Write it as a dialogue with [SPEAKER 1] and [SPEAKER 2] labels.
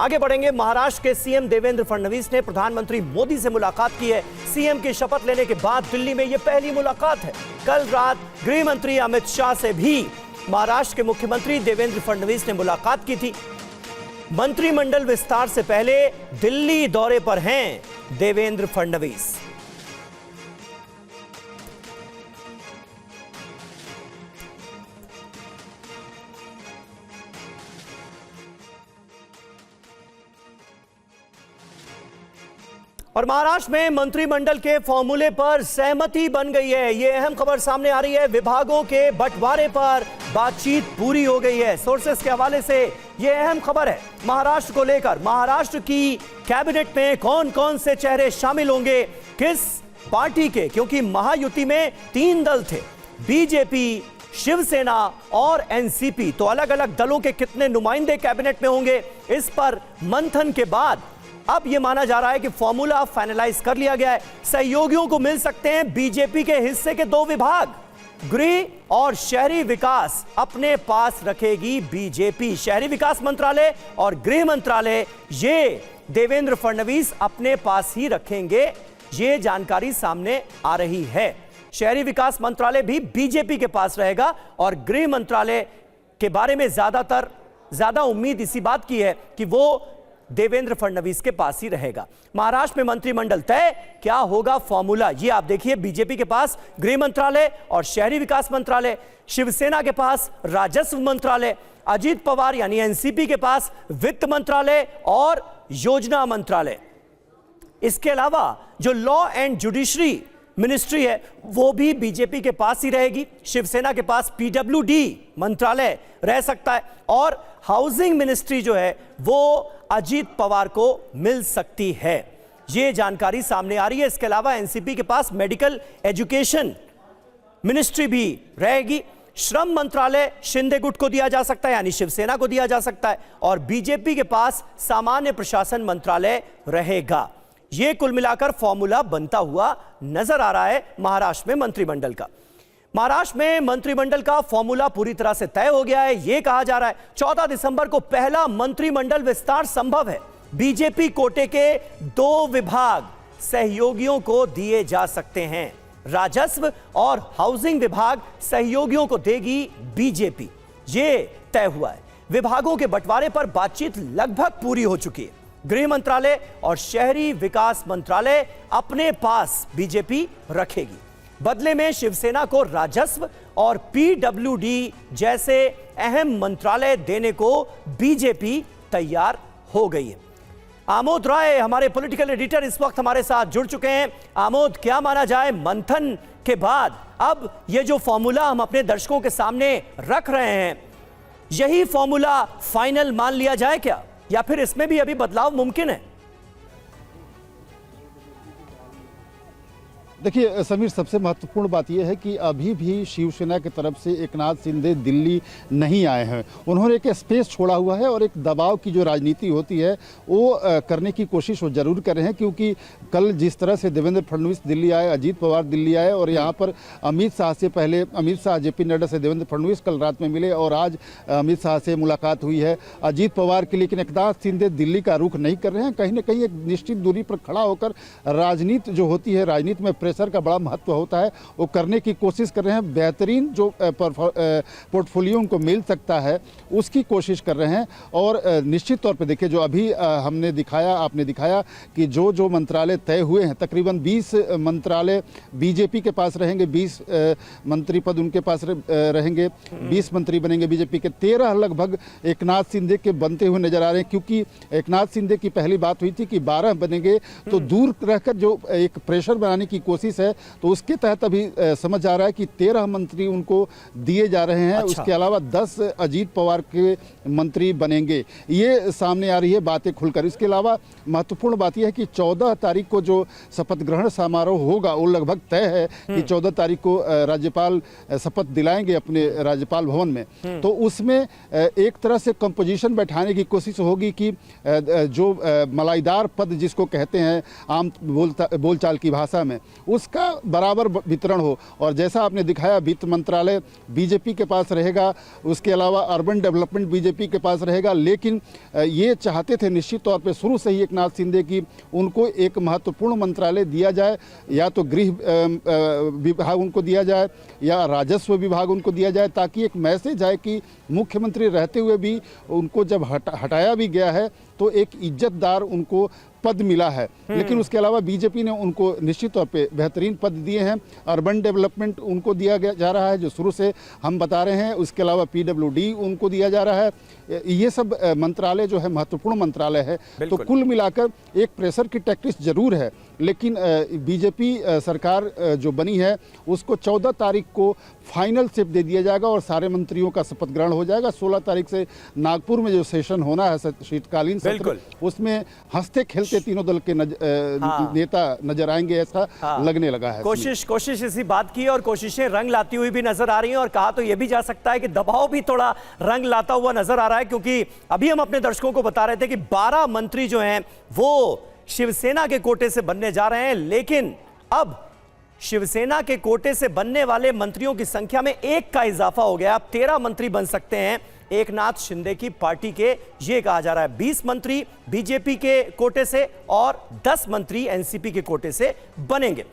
[SPEAKER 1] आगे बढ़ेंगे। महाराष्ट्र के सीएम देवेंद्र फडणवीस ने प्रधानमंत्री मोदी से मुलाकात की है। सीएम की शपथ लेने के बाद दिल्ली में यह पहली मुलाकात है। कल रात गृह मंत्री अमित शाह से भी महाराष्ट्र के मुख्यमंत्री देवेंद्र फडणवीस ने मुलाकात की थी। मंत्रिमंडल विस्तार से पहले दिल्ली दौरे पर हैं देवेंद्र फडणवीस। और महाराष्ट्र में मंत्रिमंडल के फॉर्मूले पर सहमति बन गई है। यह अहम खबर सामने आ रही है। विभागों के बंटवारे पर बातचीत पूरी हो गई है। सोर्सेस के हवाले से यह अहम खबर है महाराष्ट्र को लेकर। महाराष्ट्र की कैबिनेट में कौन कौन से चेहरे शामिल होंगे, किस पार्टी के, क्योंकि महायुति में 3 दल थे, बीजेपी, शिवसेना और एनसीपी। तो अलग अलग दलों के कितने नुमाइंदे कैबिनेट में होंगे, इस पर मंथन के बाद अब यह माना जा रहा है कि फॉर्मूला फाइनलाइज कर लिया गया है। सहयोगियों को मिल सकते हैं बीजेपी के हिस्से के 2 विभाग। गृह और शहरी विकास अपने पास रखेगी बीजेपी। शहरी विकास मंत्रालय और गृह मंत्रालय ये देवेंद्र फडणवीस अपने पास ही रखेंगे। ये जानकारी सामने आ रही है। शहरी विकास मंत्रालय भी बीजेपी के पास रहेगा और गृह मंत्रालय के बारे में ज्यादा उम्मीद इसी बात की है कि वो देवेंद्र फडणवीस के पास ही रहेगा। महाराष्ट्र में मंत्रिमंडल तय, क्या होगा फॉर्मूला, ये आप देखिए। बीजेपी के पास गृह मंत्रालय और शहरी विकास मंत्रालय, शिवसेना के पास राजस्व मंत्रालय, अजीत पवार यानी एनसीपी के पास वित्त मंत्रालय और योजना मंत्रालय। इसके अलावा जो लॉ एंड जुडिशरी मिनिस्ट्री है वो भी बीजेपी के पास ही रहेगी। शिवसेना के पास पीडब्ल्यूडी मंत्रालय रह सकता है और हाउसिंग मिनिस्ट्री जो है वो अजीत पवार को मिल सकती है। यह जानकारी सामने आ रही है। इसके अलावा एनसीपी के पास मेडिकल एजुकेशन मिनिस्ट्री भी रहेगी। श्रम मंत्रालय शिंदे गुट को दिया जा सकता है यानी शिवसेना को दिया जा सकता है और बीजेपी के पास सामान्य प्रशासन मंत्रालय रहेगा। यह कुल मिलाकर फॉर्मूला बनता हुआ नजर आ रहा है महाराष्ट्र में मंत्रिमंडल का। महाराष्ट्र में मंत्रिमंडल का फॉर्मूला पूरी तरह से तय हो गया है। यह कहा जा रहा है 14 दिसंबर को पहला मंत्रिमंडल विस्तार संभव है। बीजेपी कोटे के 2 विभाग सहयोगियों को दिए जा सकते हैं। राजस्व और हाउसिंग विभाग सहयोगियों को देगी बीजेपी। यह तय हुआ है। विभागों के बंटवारे पर बातचीत लगभग पूरी हो चुकी है। गृह मंत्रालय और शहरी विकास मंत्रालय अपने पास बीजेपी रखेगी। बदले में शिवसेना को राजस्व और पीडब्ल्यूडी जैसे अहम मंत्रालय देने को बीजेपी तैयार हो गई है। आमोद राय हमारे पॉलिटिकल एडिटर इस वक्त हमारे साथ जुड़ चुके हैं। आमोद, क्या माना जाए मंथन के बाद अब ये जो फॉर्मूला हम अपने दर्शकों के सामने रख रहे हैं, यही फॉर्मूला फाइनल मान लिया जाए क्या, या फिर इसमें भी अभी बदलाव मुमकिन है?
[SPEAKER 2] देखिए समीर, सबसे महत्वपूर्ण बात यह है कि अभी भी शिवसेना की तरफ से एकनाथ शिंदे दिल्ली नहीं आए हैं। उन्होंने एक स्पेस छोड़ा हुआ है और एक दबाव की जो राजनीति होती है वो करने की कोशिश वो जरूर कर रहे हैं, क्योंकि कल जिस तरह से देवेंद्र फडणवीस दिल्ली आए, अजीत पवार दिल्ली आए और यहाँ पर अमित शाह से पहले अमित शाह, जेपी नड्डा से देवेंद्र फडणवीस कल रात में मिले और आज अमित शाह से मुलाकात हुई है अजीत पवार की। लेकिन एकनाथ शिंदे दिल्ली का रुख नहीं कर रहे हैं। कहीं ना कहीं एक निश्चित दूरी पर खड़ा होकर राजनीति जो होती है, राजनीति में प्रेशर का बड़ा महत्व होता है, वो करने की कोशिश कर रहे हैं। बेहतरीन जो पोर्टफोलियो उनको मिल सकता है उसकी कोशिश कर रहे हैं। और निश्चित तौर पे देखिए, जो अभी हमने दिखाया, आपने दिखाया कि जो जो मंत्रालय तय हुए हैं, तकरीबन 20 मंत्रालय बीजेपी के पास रहेंगे, 20 मंत्री पद उनके पास रहेंगे, 20 मंत्री बनेंगे बीजेपी के, 13 लगभग एकनाथ शिंदे के बनते हुए नजर आ रहे हैं। क्योंकि एकनाथ शिंदे की पहली बात हुई थी कि 12 बनेंगे, तो दूर रहकर जो एक प्रेशर बनाने की कोशिश है, तो उसके तहत अभी समझ आ रहा है कि 13 मंत्री उनको दिए जा रहे हैं। अच्छा। उसके अलावा 10 अजीत पवार के मंत्री बनेंगे, ये सामने आ रही है बातें खुलकर। इसके अलावा महत्वपूर्ण बात यह है कि 14 तारीख को जो शपथ ग्रहण समारोह होगा वो लगभग तय है कि 14 तारीख को राज्यपाल शपथ दिलाएंगे अपने राज्यपाल भवन में। तो उसमें एक तरह से कंपोजिशन बैठाने की कोशिश होगी कि जो मलाईदार पद जिसको कहते हैं आम बोलचाल की भाषा में, उसका बराबर वितरण हो। और जैसा आपने दिखाया, वित्त मंत्रालय बीजेपी के पास रहेगा, उसके अलावा अर्बन डेवलपमेंट बीजेपी के पास रहेगा। लेकिन ये चाहते थे निश्चित तौर पे शुरू से ही एकनाथ शिंदे की उनको एक महत्वपूर्ण मंत्रालय दिया जाए, या तो गृह विभाग उनको दिया जाए या राजस्व विभाग उनको दिया जाए, ताकि एक मैसेज आए कि मुख्यमंत्री रहते हुए भी उनको जब हटाया भी गया है तो एक इज्जतदार उनको पद मिला है। लेकिन उसके अलावा बीजेपी ने उनको निश्चित तौर पे बेहतरीन पद दिए हैं। अर्बन डेवलपमेंट उनको दिया जा रहा है, जो शुरू से हम बता रहे हैं। उसके अलावा पीडब्ल्यूडी उनको दिया जा रहा है। ये सब मंत्रालय जो है महत्वपूर्ण मंत्रालय है। तो कुल मिलाकर एक प्रेशर की टैक्टिक्स जरूर है, लेकिन बीजेपी सरकार जो बनी है उसको 14 तारीख को फाइनल शेप दे दिया जाएगा और सारे मंत्रियों का शपथ ग्रहण हो जाएगा। 16 तारीख से नागपुर में जो सेशन होना है, शीतकालीन सत्र, उसमें हंसते खेलते तीनों दल के नेता नजर आएंगे, ऐसा लगने लगा है।
[SPEAKER 1] कोशिश इसी बात की, और कोशिशें रंग लाती हुई भी नजर आ रही हैं। और कहा तो यह भी जा सकता है कि दबाव भी थोड़ा रंग लाता हुआ नजर आ रहा है, क्योंकि अभी हम अपने दर्शकों को बता रहे थे कि 12 मंत्री जो हैं वो शिवसेना के कोटे से बनने जा रहे हैं। लेकिन अब शिवसेना के कोटे से बनने वाले मंत्रियों की संख्या में 1 का इजाफा हो गया। अब 13 मंत्री बन सकते हैं एकनाथ शिंदे की पार्टी के, ये कहा जा रहा है। 20 मंत्री बीजेपी के कोटे से और 10 मंत्री एनसीपी के कोटे से बनेंगे।